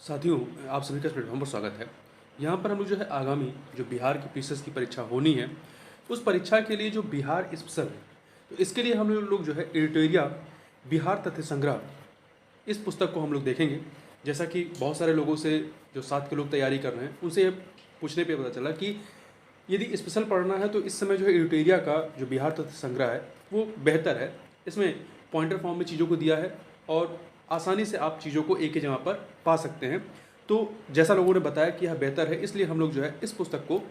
साथियों, आप सभी का इस प्लेटफॉर्म पर स्वागत है। यहाँ पर हम लोग जो है आगामी जो बिहार की पीसीएस की परीक्षा होनी है, उस परीक्षा के लिए जो बिहार स्पेशल है, तो इसके लिए हम लोग जो है एडिटोरिया बिहार तथ्य संग्रह, इस पुस्तक को हम लोग देखेंगे। जैसा कि बहुत सारे लोगों से जो साथ के लोग तैयारी कर रहे हैं, उनसे ये पूछने पे पता चला कि यदि स्पेशल पढ़ना है तो इस समय जो है एडिटोरिया का जो बिहार तथ्य संग्रह है वो बेहतर है। इसमें पॉइंटर फॉर्म में चीज़ों को दिया है और आसानी से आप चीज़ों को एक ही जगह पर पा सकते हैं। तो जैसा लोगों ने बताया कि यह बेहतर है, इसलिए हम लोग जो है इस पुस्तक को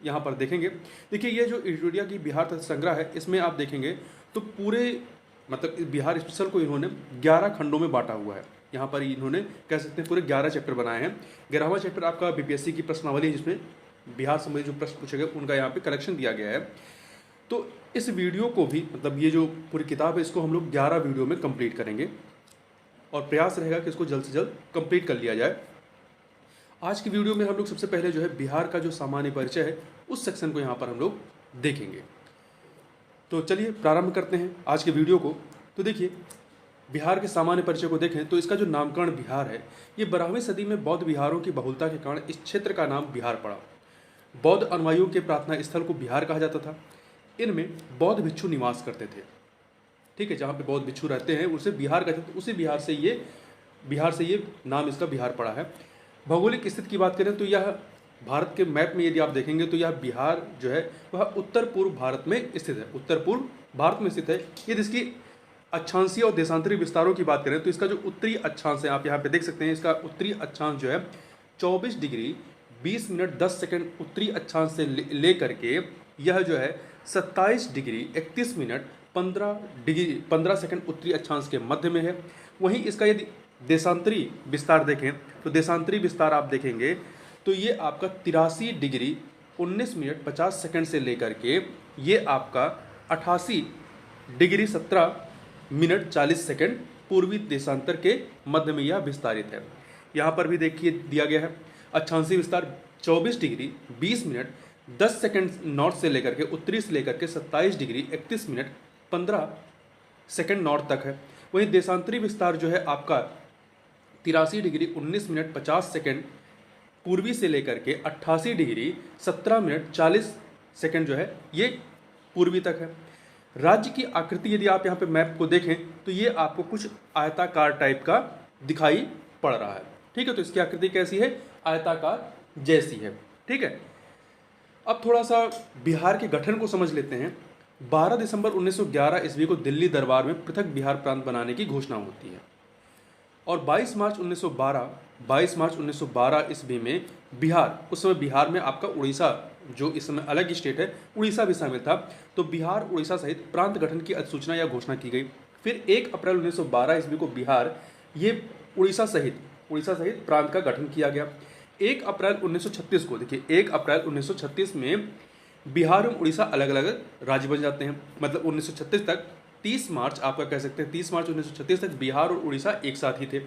यहाँ पर देखेंगे। देखिए, ये जो एडिटोरिया की बिहार तथ्य संग्रह है, इसमें आप देखेंगे तो पूरे मतलब बिहार स्पेशल को इन्होंने 11 खंडों में बांटा हुआ है। यहाँ पर इन्होंने कह सकते हैं पूरे 11 चैप्टर बनाए हैं। 11वां चैप्टर आपका बीपीएससी की प्रश्नावली है, जिसमें बिहार संबंधी जो प्रश्न पूछे गए उनका यहाँ पे कलेक्शन दिया गया है। तो इस वीडियो को भी मतलब ये जो पूरी किताब है, इसको हम लोग 11 वीडियो में कंप्लीट करेंगे और प्रयास रहेगा कि इसको जल्द से जल्द कंप्लीट कर लिया जाए। आज की वीडियो में हम लोग सबसे पहले जो है बिहार का जो सामान्य परिचय है, उस सेक्शन को यहाँ पर हम लोग देखेंगे। तो चलिए प्रारंभ करते हैं आज के वीडियो को। तो देखिए, बिहार के सामान्य परिचय को देखें तो इसका जो नामकरण बिहार है, ये 12वीं सदी में बौद्ध विहारों की बहुलता के कारण इस क्षेत्र का नाम बिहार पड़ा। बौद्ध अनुयायियों के प्रार्थना स्थल को बिहार कहा जाता था। इनमें बौद्ध भिक्षु निवास करते थे। ठीक है, जहाँ पे बौद्ध भिक्षु रहते हैं उसे बिहार कहते हैं। तो उसी बिहार से ये नाम इसका बिहार पड़ा है। भौगोलिक स्थिति की बात करें तो यह भारत के मैप में यदि आप देखेंगे तो यह बिहार जो है वह उत्तर पूर्व भारत में स्थित है। उत्तर पूर्व भारत में स्थित है। यदि इसकी अक्षांशीय और देशांतरी विस्तारों की बात करें तो इसका जो उत्तरी अक्षांश है, आप यहाँ पे देख सकते हैं, इसका उत्तरी अक्षांश जो है 24 डिग्री 20 मिनट 10 सेकंड उत्तरी अक्षांश से ले करके यह जो है 27 डिग्री 31 मिनट 15 सेकंड उत्तरी अक्षांश के मध्य में है। वहीं इसका यदि देशांतरी विस्तार देखें तो देशांतरी विस्तार आप देखेंगे तो ये आपका 83 डिग्री 19 मिनट 50 सेकंड से लेकर के ये आपका 88 डिग्री 17 मिनट 40 सेकंड पूर्वी देशांतर के मध्य में यह विस्तारित है। यहाँ पर भी देखिए दिया गया है अक्षांशीय विस्तार 24 डिग्री 20 मिनट 10 सेकंड नॉर्थ से लेकर के उत्तरी से लेकर के 27 डिग्री 31 मिनट 15 सेकंड नॉर्थ तक है। वहीं देशांतरी विस्तार जो है आपका 83 डिग्री 19 मिनट 50 सेकंड पूर्वी से लेकर के 88 डिग्री 17 मिनट 40 सेकंड जो है ये पूर्वी तक है। राज्य की आकृति यदि आप यहाँ पे मैप को देखें तो ये आपको कुछ आयताकार टाइप का दिखाई पड़ रहा है। ठीक है, तो इसकी आकृति कैसी है? आयताकार जैसी है। ठीक है, अब थोड़ा सा बिहार के गठन को समझ लेते हैं। 12 दिसंबर 1911 ईस्वी को दिल्ली दरबार में पृथक बिहार प्रांत बनाने की घोषणा होती है और 22 मार्च 1912 ईस्वी में बिहार, उस समय बिहार में आपका उड़ीसा जो इस समय अलग स्टेट है, उड़ीसा भी शामिल था। तो बिहार उड़ीसा सहित प्रांत गठन की अधिसूचना या घोषणा की गई। फिर 1 अप्रैल 1912 ईस्वी को बिहार ये उड़ीसा सहित प्रांत का गठन किया गया। 1 अप्रैल 1936 को देखिए, 1 अप्रैल 1936 में बिहार और उड़ीसा अलग अलग राज्य बन जाते हैं। मतलब 1936 तक 30 मार्च आपका कह सकते हैं 30 मार्च 1936 तक बिहार और उड़ीसा एक साथ ही थे।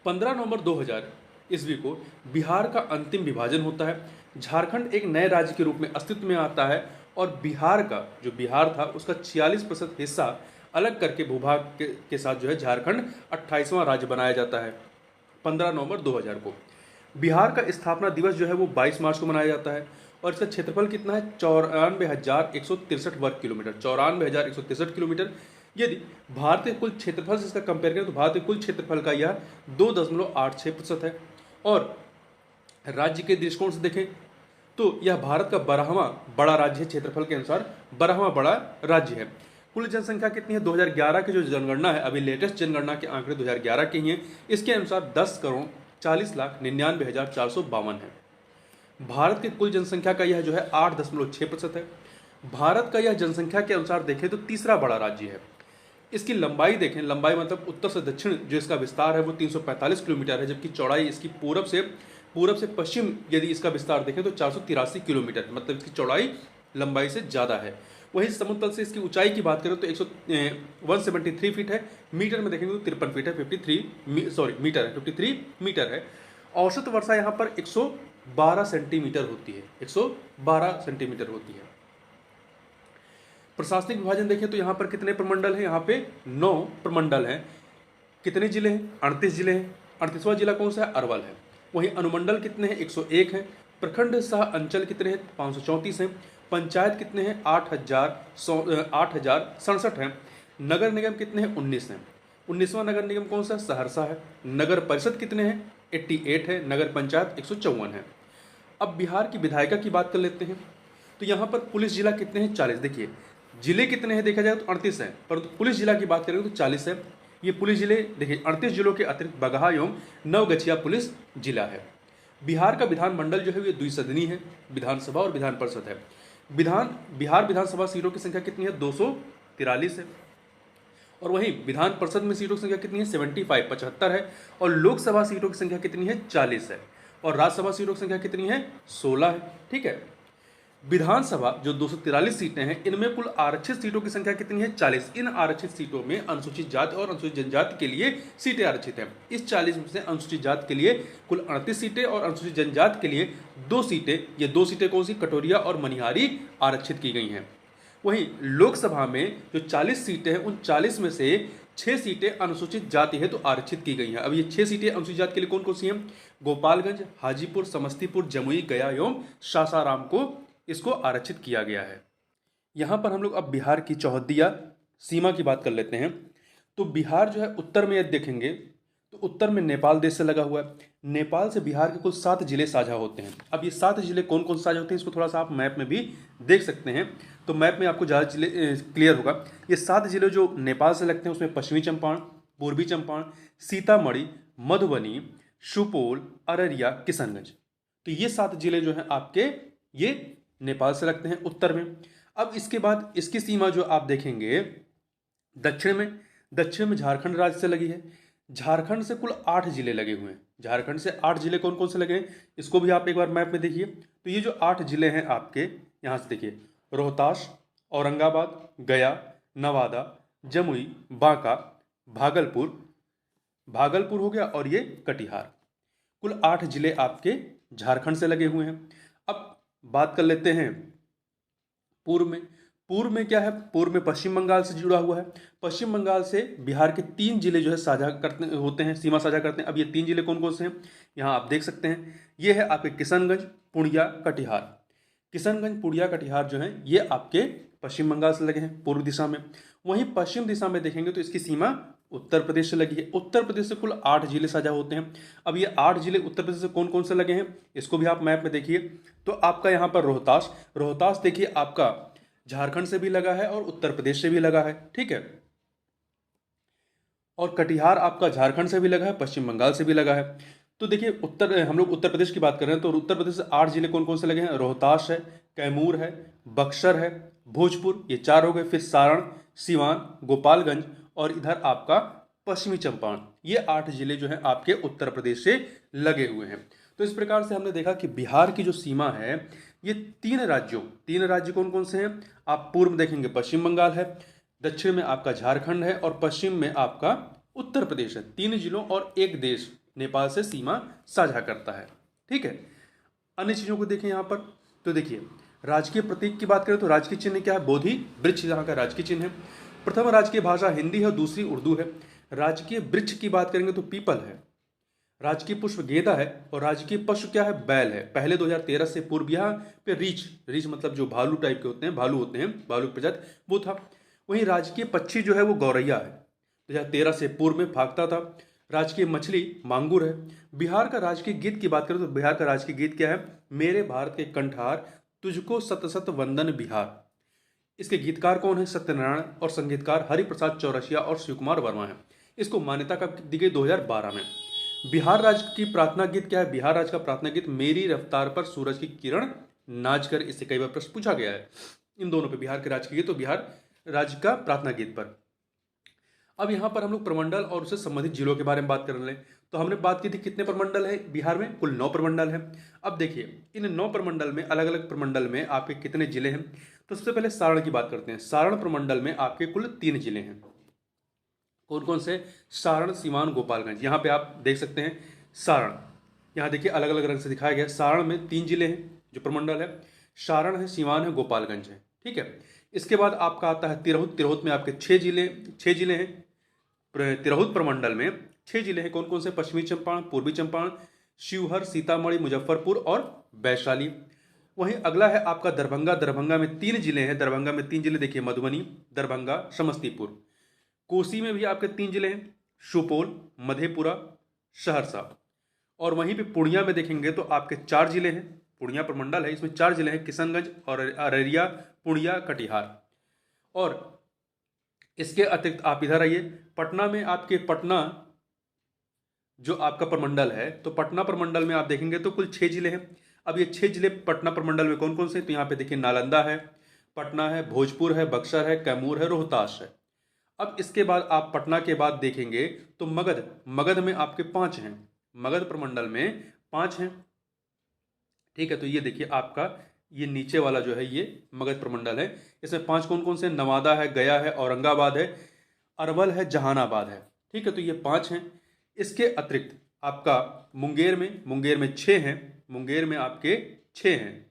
15 नवंबर 2000 ईस्वी को बिहार का अंतिम विभाजन होता है। झारखंड एक नए राज्य के रूप में अस्तित्व में आता है और बिहार का जो बिहार था उसका 46% हिस्सा अलग करके भूभाग के साथ जो है झारखंड 28वां राज्य बनाया जाता है। 15 नवंबर 2000 को बिहार का स्थापना दिवस जो है वो 22 मार्च को मनाया जाता है और इसका क्षेत्रफल कितना है? 94,163 वर्ग किलोमीटर। 94,163 किलोमीटर। यदि भारतीय कुल क्षेत्रफल से इसका कंपेयर करें तो भारतीय कुल क्षेत्रफल का यह 2.86% है। और राज्य के दृष्टिकोण से देखें तो यह भारत का 12वां बड़ा राज्य है। क्षेत्रफल के अनुसार 12वां बड़ा राज्य है। कुल जनसंख्या कितनी है? 2011 की जो जनगणना है, अभी लेटेस्ट जनगणना के आंकड़े 2011 के ही हैं, इसके अनुसार 10,40,99,452 है। भारत की कुल जनसंख्या का यह जो है 8.6% है। भारत का यह जनसंख्या के अनुसार देखें तो तीसरा बड़ा राज्य है। इसकी लंबाई देखें, लंबाई मतलब उत्तर से दक्षिण जो इसका विस्तार है वो 345 किलोमीटर है, जबकि चौड़ाई इसकी पूरब से पश्चिम यदि इसका विस्तार देखें तो 483 किलोमीटर, मतलब इसकी चौड़ाई लंबाई से ज़्यादा है। वहीं समुद्र तल से इसकी ऊंचाई की बात करें तो 173 फीट है। मीटर में देखेंगे तो 53 फीट है, 53 मीटर है। औसत वर्षा यहाँ पर 112 सेंटीमीटर होती है। 112 सेंटीमीटर होती है। प्रशासनिक विभाजन देखें तो यहाँ पर कितने प्रमंडल हैं? यहाँ पे 9 प्रमंडल हैं। कितने जिले हैं? 38 जिले हैं। 38वां जिला कौन सा है? अरवल है। वहीं अनुमंडल कितने हैं? 101 हैं। प्रखंड सह अंचल कितने हैं? 534 हैं। पंचायत कितने हैं? 8,067 हैं। नगर निगम कितने हैं? 19 हैं। 19वां नगर निगम कौन सा? सहरसा है। नगर परिषद कितने हैं? 88 है। नगर पंचायत 154 है। अब बिहार की विधायिका की बात कर लेते हैं। तो यहाँ पर पुलिस जिला कितने हैं? 40। देखिए जिले कितने हैं देखा जाए तो 38 हैं, परंतु पुलिस जिला की बात करें तो 40 है। ये पुलिस जिले देखिए 38 जिलों के अतिरिक्त बगहा एवं नवगछिया पुलिस जिला है। बिहार का विधानमंडल जो है ये द्विसदनी है, विधानसभा और विधान परिषद है। बिहार विधानसभा सीटों की संख्या कितनी है? 243 है। और वहीं विधान परिषद में सीटों की संख्या कितनी है? 75 75 है। और लोकसभा सीटों की संख्या कितनी है? 40 है। और राज्यसभा सीटों की संख्या कितनी है? 16 है। ठीक है। विधानसभा जो 243 सीटें हैं, इनमें कुल आरक्षित सीटों की संख्या कितनी है? 40। इन आरक्षित सीटों में अनुसूचित जाति और अनुसूचित जनजाति के लिए सीटें आरक्षित हैं। इस 40 में से अनुसूचित जाति के लिए कुल 38 सीटें और अनुसूचित जनजाति के लिए 2 सीटें, ये 2 सीटें कौन सी? कटोरिया और मनिहारी आरक्षित की गई हैं। वहीं लोकसभा में जो 40 सीटें हैं, उन 40 में से 6 सीटें अनुसूचित जाति है तो आरक्षित की गई हैं। अब ये 6 सीटें अनुसूचित जाति के लिए कौन कौन सी हैं? गोपालगंज, हाजीपुर, समस्तीपुर, जमुई, गया एवं सासाराम को इसको आरक्षित किया गया है। यहाँ पर हम लोग अब बिहार की चौहद्दिया सीमा की बात कर लेते हैं। तो बिहार जो है उत्तर में यदि देखेंगे तो उत्तर में नेपाल देश से लगा हुआ है। नेपाल से बिहार के कुल 7 जिले साझा होते हैं। अब ये 7 जिले कौन कौन साझा होते हैं इसको थोड़ा सा आप मैप में भी देख सकते हैं, तो मैप में आपको ज़्यादा जिले क्लियर होगा। ये 7 जिले जो नेपाल से लगते हैं उसमें पश्चिमी चंपारण, पूर्वी चंपारण, सीतामढ़ी, मधुबनी, सुपौल, अररिया, किशनगंज। तो ये 7 जिले जो हैं आपके ये नेपाल से लगते हैं उत्तर में। अब इसके बाद इसकी सीमा जो आप देखेंगे दक्षिण में झारखंड राज्य से लगी है। झारखंड से कुल 8 जिले लगे हुए हैं। झारखंड से 8 जिले कौन कौन से लगे हैं इसको भी आप एक बार मैप में देखिए। तो ये जो 8 जिले हैं आपके, यहाँ से देखिए रोहतास, औरंगाबाद, गया, नवादा, जमुई, बांका, भागलपुर हो गया और ये कटिहार। कुल 8 जिले आपके झारखंड से लगे हुए हैं। अब बात कर लेते हैं पूर्व में। पूर्व में क्या है? पूर्व में पश्चिम बंगाल से जुड़ा हुआ है। पश्चिम बंगाल से बिहार के 3 जिले जो है साझा करते होते हैं, सीमा साझा करते हैं। अब ये 3 जिले कौन कौन से हैं यहाँ आप देख सकते हैं। ये है आपके किशनगंज, पूर्णिया, कटिहार। किशनगंज, पूर्णिया, कटिहार जो हैं ये आपके पश्चिम बंगाल से लगे हैं पूर्व दिशा में। वहीं पश्चिम दिशा में देखेंगे तो इसकी सीमा उत्तर प्रदेश से लगी है। उत्तर प्रदेश से कुल 8 जिले साझा होते हैं। अब ये 8 जिले उत्तर प्रदेश से कौन कौन से लगे हैं इसको भी आप मैप में देखिए। तो आपका यहाँ पर रोहतास देखिए आपका झारखंड से भी लगा है और उत्तर प्रदेश से भी लगा है। ठीक है। और कटिहार आपका झारखंड से भी लगा है, पश्चिम बंगाल से भी लगा है। तो देखिए हम लोग उत्तर प्रदेश की बात कर रहे हैं तो उत्तर प्रदेश से 8 जिले कौन कौन से लगे हैं? रोहतास है, कैमूर है, बक्सर है, भोजपुर, ये 4 हो गए। फिर सारण, सिवान, गोपालगंज और इधर आपका पश्चिमी चंपारण, ये 8 जिले जो हैं आपके उत्तर प्रदेश से लगे हुए हैं। तो इस प्रकार से हमने देखा कि बिहार की जो सीमा है ये 3 राज्य कौन कौन से हैं? आप पूर्व में देखेंगे पश्चिम बंगाल है, दक्षिण में आपका झारखंड है और पश्चिम में आपका उत्तर प्रदेश है। 3 जिलों और एक देश नेपाल से सीमा साझा करता है। ठीक है। अन्य चीज़ों को देखें यहाँ पर। तो देखिए राजकीय प्रतीक की बात करें तो राजकीय चिन्ह क्या है? बोधि वृक्ष यहाँ का राजकीय चिन्ह है। प्रथम राजकीय भाषा हिंदी है और दूसरी उर्दू है। राजकीय वृक्ष की बात करेंगे तो पीपल है। राजकीय पुष्प गेंदा है और राजकीय पशु क्या है? बैल है। पहले 2013 से पूर्व यहाँ पे रीछ मतलब जो भालू टाइप के होते हैं, भालू की प्रजाति, वो था। वहीं राजकीय पक्षी जो है वो गौरैया है, 2013 से पूर्व में फाख्ता था। राजकीय मछली मांगुर है। बिहार का राजकीय गीत की बात करें तो बिहार का राजकीय गीत क्या है? मेरे भारत के कंठार तुझको सत सत वंदन बिहार। इसके गीतकार कौन है? सत्यनारायण। और संगीतकार हरिप्रसाद चौरसिया और शिवकुमार वर्मा है। इसको मान्यता कब दी गई? 2012 में। बिहार राज्य की प्रार्थना गीत क्या है? बिहार राज्य का प्रार्थना गीत मेरी रफ्तार पर सूरज की किरण नाच कर। इससे कई बार प्रश्न पूछा गया है इन दोनों पे, बिहार के राज्य के गीत तो बिहार राज्य का प्रार्थना गीत पर। अब यहाँ पर हम लोग प्रमंडल और उससे संबंधित जिलों के बारे में बात कर रहे हैं। तो हमने बात की थी कितने प्रमंडल है बिहार में? कुल 9 प्रमंडल है। अब देखिए इन 9 प्रमंडल में अलग अलग प्रमंडल में आपके कितने जिले हैं? तो सबसे पहले सारण की बात करते हैं। सारण प्रमंडल में आपके कुल 3 जिले हैं। कौन कौन से? सारण, सीवान, गोपालगंज। यहाँ पे आप देख सकते हैं सारण, यहाँ देखिए अलग अलग रंग से दिखाया गया। सारण में 3 जिले हैं जो प्रमंडल है, सारण है, सीवान है, गोपालगंज है। ठीक है। इसके बाद आपका आता है तिरहुत। तिरहुत में आपके 6 जिले हैं। तिरहुत प्रमंडल में 6 जिले हैं कौन कौन से? पश्चिमी चंपारण, पूर्वी चंपारण, शिवहर, सीतामढ़ी, मुजफ्फरपुर और वैशाली। वहीं अगला है आपका दरभंगा। दरभंगा में 3 जिले हैं। दरभंगा में 3 जिले देखिए, मधुबनी, दरभंगा, समस्तीपुर। कोसी में भी आपके 3 जिले हैं, सुपौल, मधेपुरा, सहरसा। और वहीं पे पूर्णिया में देखेंगे तो आपके 4 जिले हैं। पूर्णिया प्रमंडल है, इसमें 4 जिले हैं, किशनगंज और अररिया, पूर्णिया, कटिहार। और इसके अतिरिक्त आप इधर आइए, पटना में आपके पटना जो आपका प्रमंडल है, तो पटना प्रमंडल में आप देखेंगे तो कुल 6 जिले हैं। अब ये 6 जिले पटना प्रमंडल में कौन कौन से? तो यहाँ पे देखिए, नालंदा है, पटना है, भोजपुर है, बक्सर है, कैमूर है, रोहतास है। अब इसके बाद आप पटना के बाद देखेंगे तो मगध। मगध में आपके 5 हैं, मगध प्रमंडल में 5 हैं। ठीक है, तो ये देखिए आपका ये नीचे वाला जो है ये मगध प्रमंडल है। इसमें 5 कौन कौन से? नवादा है, गया है, औरंगाबाद है, अरवल है, जहानाबाद है। ठीक है, तो ये 5 हैं। इसके अतिरिक्त आपका मुंगेर में 6 हैं। मुंगेर में आपके 6 हैं।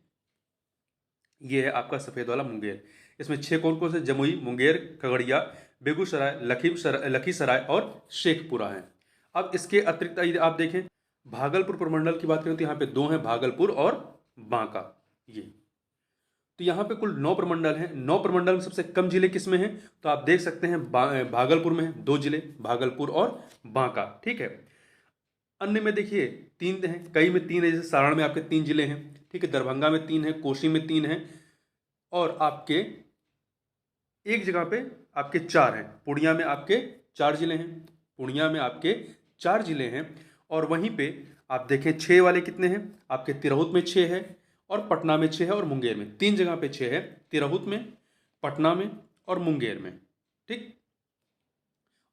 ये है आपका सफेद वाला मुंगेर। इसमें 6 कौन कौन से? जमुई, मुंगेर, खगड़िया, बेगूसराय, लखीसराय और शेखपुरा हैं। अब इसके अतिरिक्त आप देखें, भागलपुर प्रमंडल की बात करें तो यहाँ पे 2 हैं, भागलपुर और बांका। ये तो यहाँ पे कुल 9 प्रमंडल हैं। 9 प्रमंडल में सबसे कम जिले किसमें हैं? तो आप देख सकते हैं भागलपुर में है 2 जिले, भागलपुर और बांका। ठीक है, अन्य में देखिए 3 हैं, कई में 3 है, जैसे सारण में आपके 3 जिले हैं। ठीक है, दरभंगा में 3 है, कोसी में 3 है, और आपके एक जगह पे आपके 4 हैं। पूर्णिया में आपके 4 जिले हैं। पूर्णिया में आपके 4 जिले हैं। और वहीं पे आप देखें 6 वाले कितने हैं? आपके तिरहुत में 6 है, और पटना में 6 है, और मुंगेर में 3 जगह पे 6 है, तिरहुत में, पटना में और मुंगेर में। ठीक,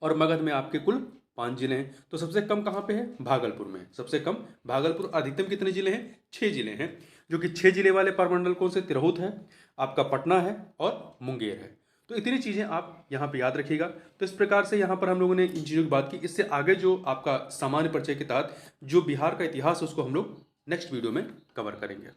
और मगध में आपके कुल 5 जिले हैं। तो सबसे कम कहाँ पे है? भागलपुर में सबसे कम। भागलपुर। अधिकतम कितने जिले हैं? 6 जिले हैं, जो कि 6 जिले वाले प्रमंडल कौन से? तिरहुत है, आपका पटना है और मुंगेर है। तो इतनी चीज़ें आप यहाँ पे याद रखिएगा। तो इस प्रकार से यहाँ पर हम लोगों ने इन चीज़ों की बात की। इससे आगे जो आपका सामान्य परिचय के तहत जो बिहार का इतिहास है उसको हम लोग नेक्स्ट वीडियो में कवर करेंगे।